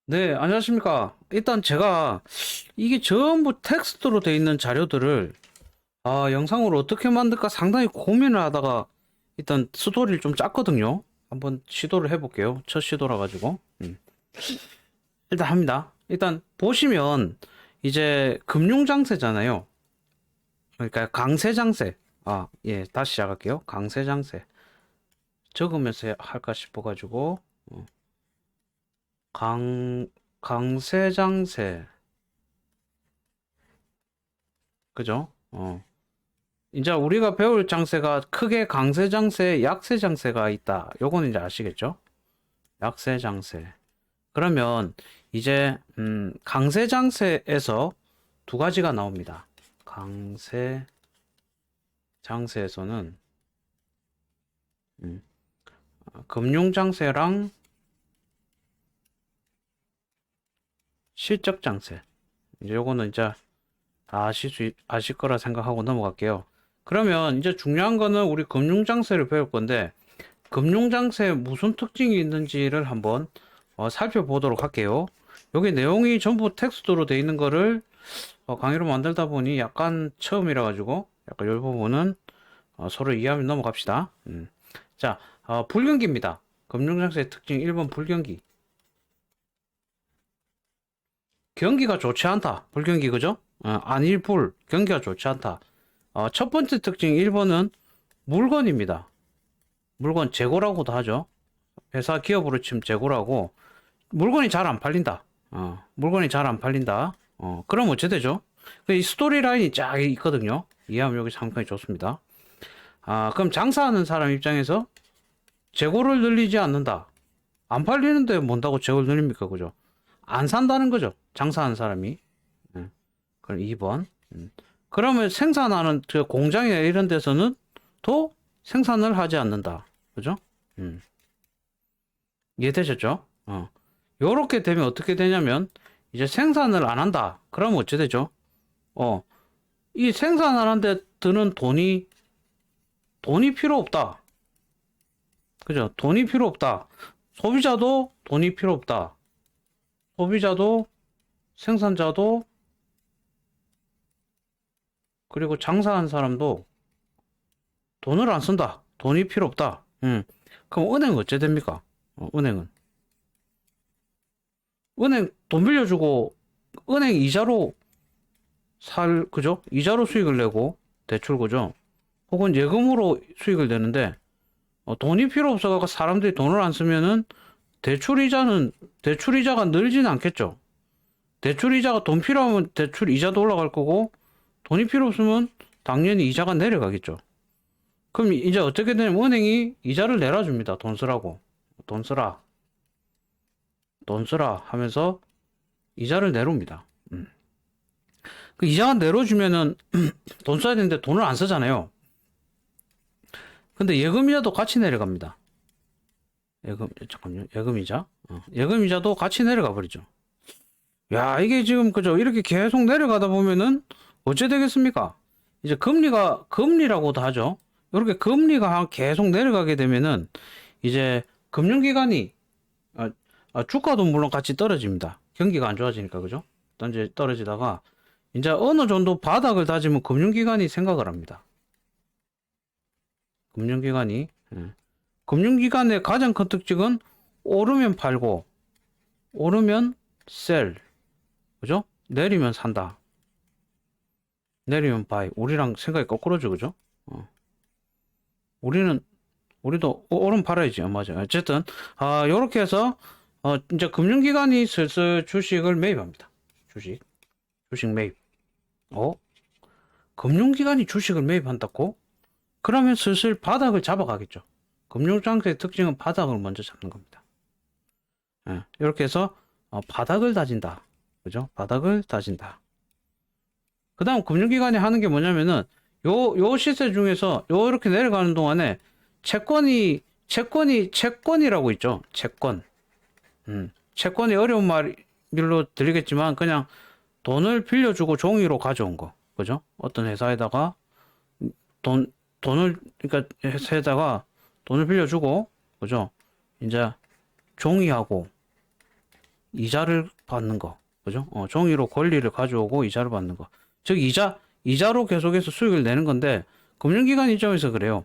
네, 안녕하십니까. 일단 제가 이게 전부 텍스트로 돼 있는 자료들을 영상으로 어떻게 만들까 상당히 고민을 하다가 일단 스토리를 좀 짰거든요. 한번 시도를 해볼게요. 첫 시도라 가지고. 일단 합니다. 일단 보시면 이제 금융장세잖아요. 그러니까 강세장세. 예, 다시 시작할게요. 강세장세. 적으면서 할까 싶어가지고 강 강세장세. 그죠? 이제 우리가 배울 장세가 크게 강세 장세, 약세 장세가 있다. 요거는 이제 아시겠죠? 약세 장세. 그러면 이제 강세 장세에서 두 가지가 나옵니다. 강세 장세에서는 음, 금융 장세랑 실적 장세. 이제 요거는 이제 아실 거라 생각하고 넘어갈게요. 그러면 이제 중요한 거는 우리 금융 장세를 배울 건데 금융장세에 무슨 특징이 있는지를 한번 살펴보도록 할게요. 여기 내용이 전부 텍스트로 되어 있는 거를 강의로 만들다 보니 약간 처음이라 가지고 약간 이 부분은 서로 이해하면 넘어갑시다. 자, 불경기입니다. 금융장세의 특징 1번 불경기. 경기가 좋지 않다. 불경기 그죠? 안일불 경기가 좋지 않다. 첫 번째 특징 1번은 물건입니다. 물건 재고라고도 하죠. 회사 기업으로 치면 재고라고 물건이 잘 안 팔린다. 물건이 잘 안 팔린다. 그럼 어째 되죠? 이 스토리 라인이 쫙 있거든요. 이해하면 여기 상당히 좋습니다. 그럼 장사하는 사람 입장에서 재고를 늘리지 않는다. 안 팔리는데 뭔다고 재고를 늘립니까? 그죠? 안 산다는 거죠. 장사하는 사람이. 그럼 2번. 그러면 생산하는 그 공장이나 이런 데서는 또 생산을 하지 않는다. 그죠? 음. 이해되셨죠? 요렇게 되면 어떻게 되냐면 이제 생산을 안 한다. 그러면 어찌 되죠? 어, 이 생산하는데 드는 돈이 필요 없다. 그죠? 돈이 필요 없다. 소비자도 돈이 필요 없다. 소비자도 생산자도 그리고 장사하는 사람도 돈을 안 쓴다. 돈이 필요 없다. 그럼 은행은 어째 됩니까? 은행 돈 빌려주고 은행 이자로 그죠? 이자로 수익을 내고 대출 그죠? 혹은 예금으로 수익을 내는데 돈이 필요 없어서 사람들이 돈을 안 쓰면은 대출 이자가 늘지는 않겠죠. 대출 이자가 돈 필요하면 대출 이자도 올라갈 거고 돈이 필요 없으면 당연히 이자가 내려가겠죠. 그럼 이제 어떻게 되냐면 은행이 이자를 내려줍니다. 돈 쓰라고. 돈 쓰라. 돈 쓰라 하면서 이자를 내려옵니다. 그 이자가 내려주면은 돈 써야 되는데 돈을 안 쓰잖아요. 근데 예금이자도 같이 내려갑니다. 잠깐요. 예금이자. 예금이자도 같이 내려가 버리죠. 야, 이게 지금, 그죠? 이렇게 계속 내려가다 보면은, 어째 되겠습니까? 이제 금리라고도 하죠. 이렇게 금리가 계속 내려가게 되면은, 이제 금융기관이, 주가도 물론 같이 떨어집니다. 경기가 안 좋아지니까, 그죠? 이제 떨어지다가, 이제 어느 정도 바닥을 다지면 금융기관이 생각을 합니다. 금융기관이. 예. 금융기관의 가장 큰 특징은, 오르면 팔고, 오르면 셀. 그죠? 내리면 산다. 내리면 바이. 우리랑 생각이 거꾸로죠, 그죠? 어. 우리는, 우리도 오른 팔아야지. 맞아요. 어쨌든, 요렇게 해서, 이제 금융기관이 슬슬 주식을 매입합니다. 주식 매입. 어? 금융기관이 주식을 매입한다고? 그러면 슬슬 바닥을 잡아가겠죠. 금융장세의 특징은 바닥을 먼저 잡는 겁니다. 예, 이렇게 해서, 바닥을 다진다. 그죠? 바닥을 다진다. 그 다음 금융기관이 하는 게 뭐냐면은 요 시세 중에서 요렇게 내려가는 동안에 채권이라고 있죠. 채권. 채권이 어려운 말로 들리겠지만 그냥 돈을 빌려주고 종이로 가져온 거. 그죠? 어떤 회사에다가 돈, 그러니까 회사에다가 돈을 빌려주고, 그죠? 이제 종이하고 이자를 받는 거. 그죠? 종이로 권리를 가져오고 이자를 받는 거. 즉, 이자로 계속해서 수익을 내는 건데, 금융기관 입장에서 그래요.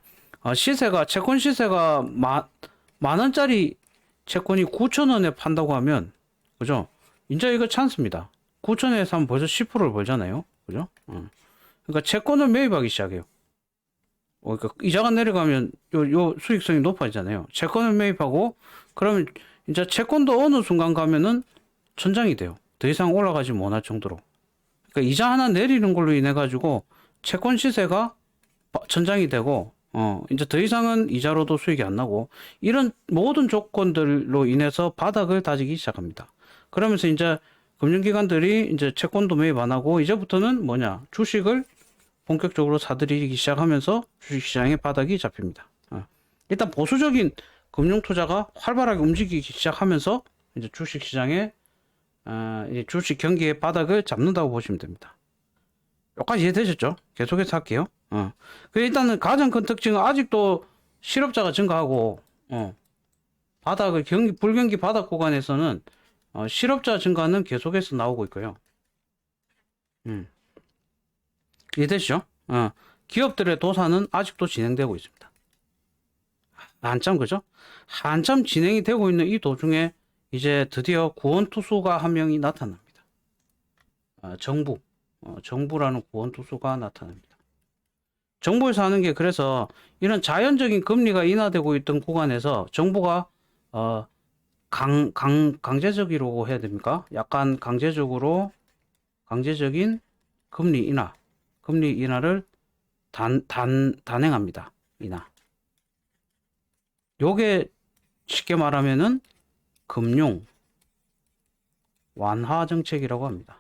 채권 시세가 만 원짜리 채권이 9,000원에 판다고 하면, 그죠? 이제 이거 찬스입니다. 9,000원에 사면 벌써 10%를 벌잖아요. 그죠? 그러니까 채권을 매입하기 시작해요. 그러니까 이자가 내려가면 요 수익성이 높아지잖아요. 채권을 매입하고, 그러면 이제 채권도 어느 순간 가면은 천장이 돼요. 더 이상 올라가지 못할 정도로. 그러니까 이자 하나 내리는 걸로 인해 가지고 채권 시세가 천장이 되고, 이제 더 이상은 이자로도 수익이 안 나고, 이런 모든 조건들로 인해서 바닥을 다지기 시작합니다. 그러면서 이제 금융기관들이 이제 채권도 매입 안 하고, 이제부터는 뭐냐, 주식을 본격적으로 사들이기 시작하면서 주식시장의 바닥이 잡힙니다. 일단 보수적인 금융투자가 활발하게 움직이기 시작하면서 이제 주식시장의 주식 경기의 바닥을 잡는다고 보시면 됩니다. 여기까지 이해되셨죠? 계속해서 할게요. 일단은 가장 큰 특징은 아직도 실업자가 증가하고, 불경기 바닥 구간에서는 실업자 증가는 계속해서 나오고 있고요. 이해되시죠? 기업들의 도산은 아직도 진행되고 있습니다. 한참, 그죠? 한참 진행이 되고 있는 이 도중에 이제 드디어 구원투수가 한 명이 나타납니다. 정부라는 구원투수가 나타납니다. 정부에서 하는 게, 그래서 이런 자연적인 금리가 인하되고 있던 구간에서 정부가 강제적이라고 해야 됩니까? 약간 강제적인 금리 인하를 단행합니다. 인하. 요게 쉽게 말하면은 금융 완화 정책이라고 합니다.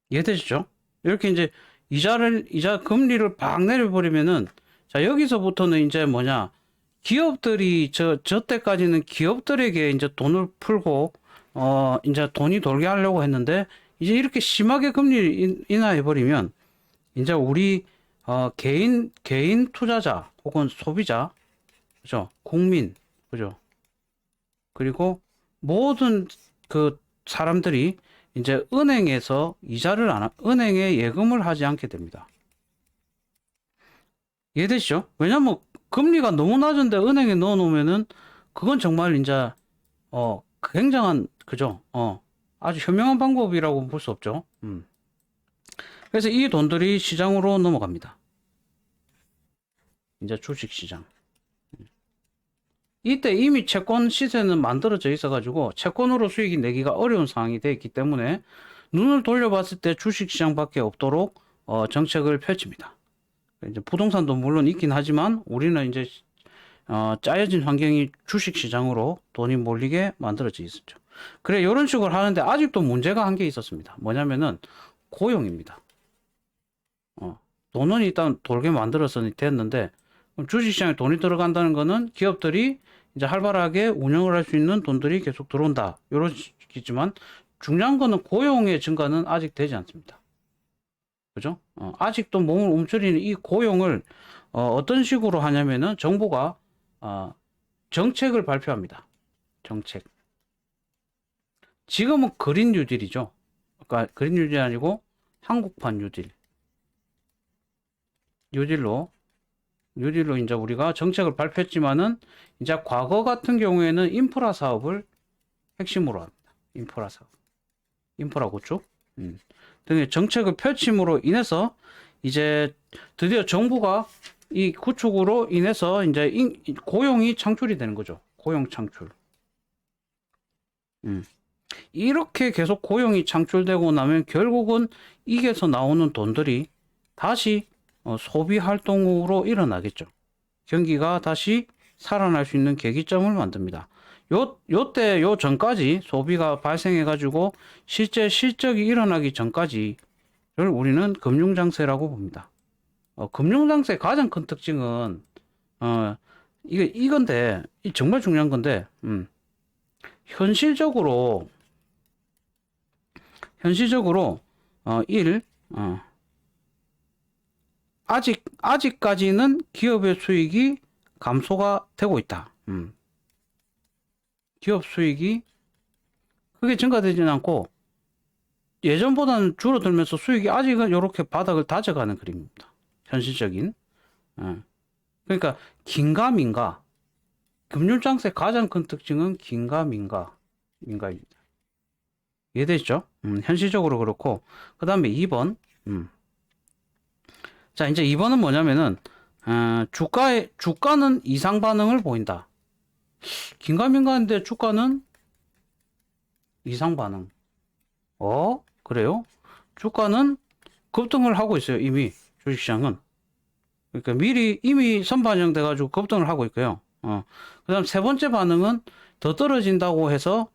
이해되시죠? 이렇게 이제 이자 금리를 팍 내려버리면은, 자, 여기서부터는 이제 뭐냐, 기업들이 저 때까지는 기업들에게 이제 돈을 풀고, 이제 돈이 돌게 하려고 했는데, 이제 이렇게 심하게 금리를 인하해버리면, 이제 우리, 개인 투자자 혹은 소비자, 그죠? 국민, 그죠? 그리고 모든 그 사람들이 이제 은행에 예금을 하지 않게 됩니다. 이해되시죠? 왜냐면 금리가 너무 낮은데 은행에 넣어 놓으면은 그건 정말 이제 굉장한, 그죠? 아주 현명한 방법이라고 볼 수 없죠. 그래서 이 돈들이 시장으로 넘어갑니다. 이제 주식 시장. 이때 이미 채권 시세는 만들어져 있어가지고 채권으로 수익이 내기가 어려운 상황이 되어 있기 때문에 눈을 돌려봤을 때 주식시장밖에 없도록 정책을 펼칩니다. 이제 부동산도 물론 있긴 하지만 우리는 이제 짜여진 환경이 주식시장으로 돈이 몰리게 만들어져 있었죠. 그래, 이런 식으로 하는데 아직도 문제가 한 개 있었습니다. 뭐냐면은 고용입니다. 돈은 일단 돌게 만들어서 됐는데, 주식시장에 돈이 들어간다는 거는 기업들이 이제 활발하게 운영을 할 수 있는 돈들이 계속 들어온다, 이런 식이지만 중요한 거는 고용의 증가는 아직 되지 않습니다. 그죠? 아직도 몸을 움츠리는 이 고용을 어떤 식으로 하냐면은 정부가 정책을 발표합니다. 정책. 지금은 그린 뉴딜이죠. 그러니까 그린 뉴딜이 아니고 한국판 뉴딜. 뉴딜로 이제 우리가 정책을 발표했지만은 이제 과거 같은 경우에는 인프라 사업을 핵심으로 합니다. 인프라 사업. 인프라 구축. 등의 정책을 펼침으로 인해서 이제 드디어 정부가 이 구축으로 인해서 이제 고용이 창출이 되는 거죠. 고용 창출. 이렇게 계속 고용이 창출되고 나면 결국은 이게서 나오는 돈들이 다시 소비 활동으로 일어나겠죠. 경기가 다시 살아날 수 있는 계기점을 만듭니다. 요 전까지 소비가 발생해가지고 실제 실적이 일어나기 전까지를 우리는 금융장세라고 봅니다. 금융장세 가장 큰 특징은, 이건데, 정말 중요한 건데, 현실적으로, 아직까지는 기업의 수익이 감소가 되고 있다. 기업 수익이 크게 증가되지는 않고 예전보다는 줄어들면서 수익이 아직은 이렇게 바닥을 다져가는 그림입니다. 현실적인. 예. 그러니까 긴가민가. 금융장세 가장 큰 특징은 민가입니다. 이해되시죠? 현실적으로 그렇고 그 다음에 2번. 자, 이제 2번은 뭐냐면은 주가는 이상 반응을 보인다. 긴가민가인데 주가는 이상 반응. 그래요? 주가는 급등을 하고 있어요. 이미 주식시장은. 그러니까 미리 이미 선반영돼 가지고 급등을 하고 있고요. 그다음 세 번째 반응은 더 떨어진다고 해서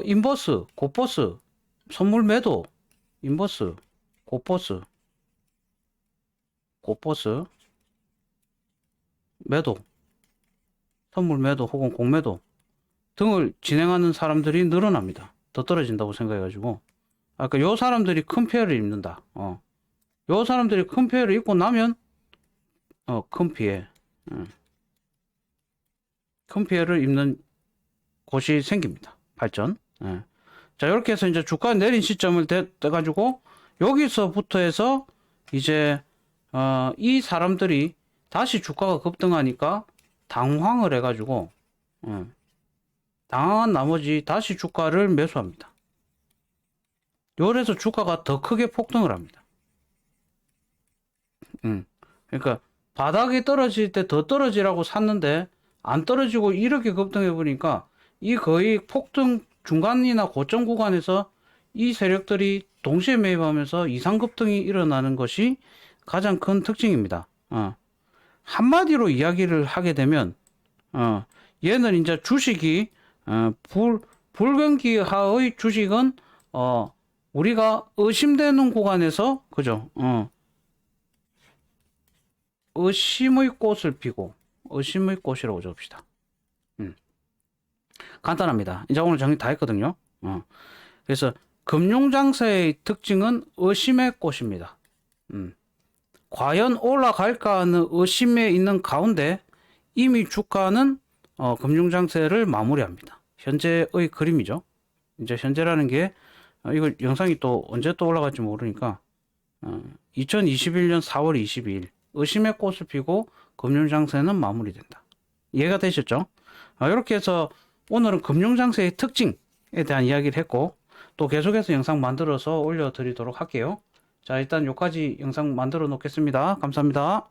인버스, 고버스, 선물 매도, 인버스, 고버스, 매도, 선물 매도 혹은 공매도 등을 진행하는 사람들이 늘어납니다. 더 떨어진다고 생각해 가지고 그러니까 요 사람들이 큰 피해를 입는다. 요 사람들이 큰 피해를 입고 나면 큰 피해. 큰 피해를 입는 곳이 생깁니다. 발전. 예. 자, 이렇게 해서 이제 주가 내린 시점을 돼가지고 여기서부터 해서 이제 이 사람들이 다시 주가가 급등하니까 당황을 해가지고 당황한 나머지 다시 주가를 매수합니다. 요래서 주가가 더 크게 폭등을 합니다. 그러니까 바닥이 떨어질 때 더 떨어지라고 샀는데 안 떨어지고 이렇게 급등해 보니까 이 거의 폭등 중간이나 고점 구간에서 이 세력들이 동시에 매입하면서 이상급등이 일어나는 것이 가장 큰 특징입니다. 한마디로 이야기를 하게 되면 얘는 이제 주식이 불경기하의 주식은 우리가 의심되는 구간에서 그죠? 의심의 꽃을 피고 의심의 꽃이라고 적읍시다. 간단합니다. 이제 오늘 정리 다 했거든요. 그래서 금융장세의 특징은 의심의 꽃입니다. 과연 올라갈까 하는 의심에 있는 가운데 이미 주가는 금융장세를 마무리합니다. 현재의 그림이죠. 이제 현재라는 게 이거 영상이 또 언제 또 올라갈지 모르니까 2021년 4월 22일 의심의 꽃을 피고 금융장세는 마무리된다. 이해가 되셨죠? 이렇게 해서 오늘은 금융장세의 특징에 대한 이야기를 했고 또 계속해서 영상 만들어서 올려드리도록 할게요. 자, 일단 여기까지 영상 만들어 놓겠습니다. 감사합니다.